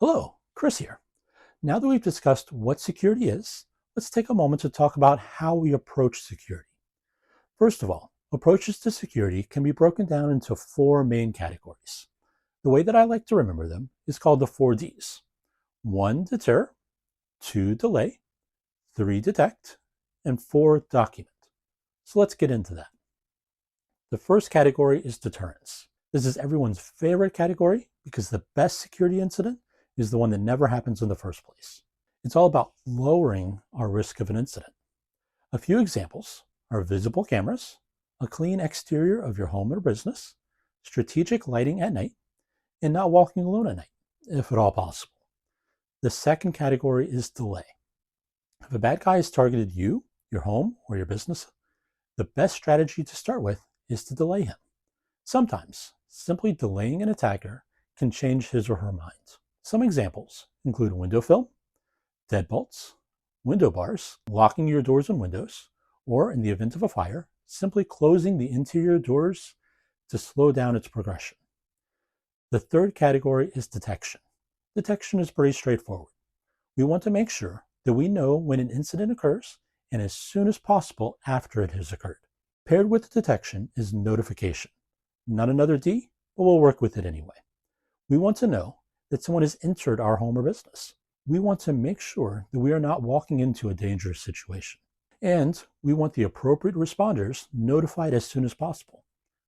Hello, Chris here. Now that we've discussed what security is, let's take a moment to talk about how we approach security. First of all, approaches to security can be broken down into four main categories. The way that I like to remember them is called the 4Ds. 1, deter; 2, delay; 3, detect; and 4, document. So let's get into that. The first category is deterrence. This is everyone's favorite category because the best security incident is the one that never happens in the first place. It's all about lowering our risk of an incident. A few examples are visible cameras, a clean exterior of your home or business, strategic lighting at night, and not walking alone at night, if at all possible. The second category is delay. If a bad guy has targeted you, your home, or your business, the best strategy to start with is to delay him. Sometimes, simply delaying an attacker can change his or her mind. Some examples include window film, deadbolts, window bars, locking your doors and windows, or in the event of a fire, simply closing the interior doors to slow down its progression. The third category is detection. Detection is pretty straightforward. We want to make sure that we know when an incident occurs and as soon as possible after it has occurred. Paired with detection is notification. Not another D, but we'll work with it anyway. We want to know that someone has entered our home or business. We want to make sure that we are not walking into a dangerous situation. And we want the appropriate responders notified as soon as possible,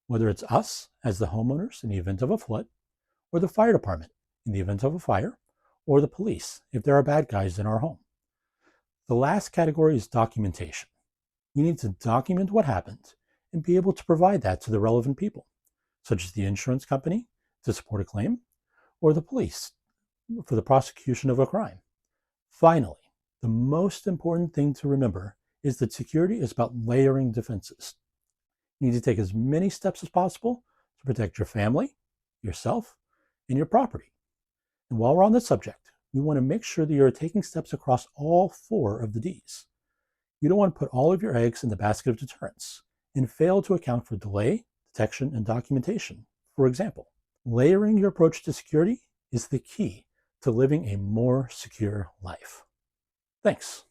whether it's us as the homeowners in the event of a flood, or the fire department in the event of a fire, or the police if there are bad guys in our home. The last category is documentation. We need to document what happened and be able to provide that to the relevant people, such as the insurance company to support a claim, or the police for the prosecution of a crime. Finally, the most important thing to remember is that security is about layering defenses. You need to take as many steps as possible to protect your family, yourself, and your property. And while we're on the subject, we want to make sure that you're taking steps across all four of the Ds. You don't want to put all of your eggs in the basket of deterrence and fail to account for delay, detection, and documentation. For example, layering your approach to security is the key to living a more secure life. Thanks.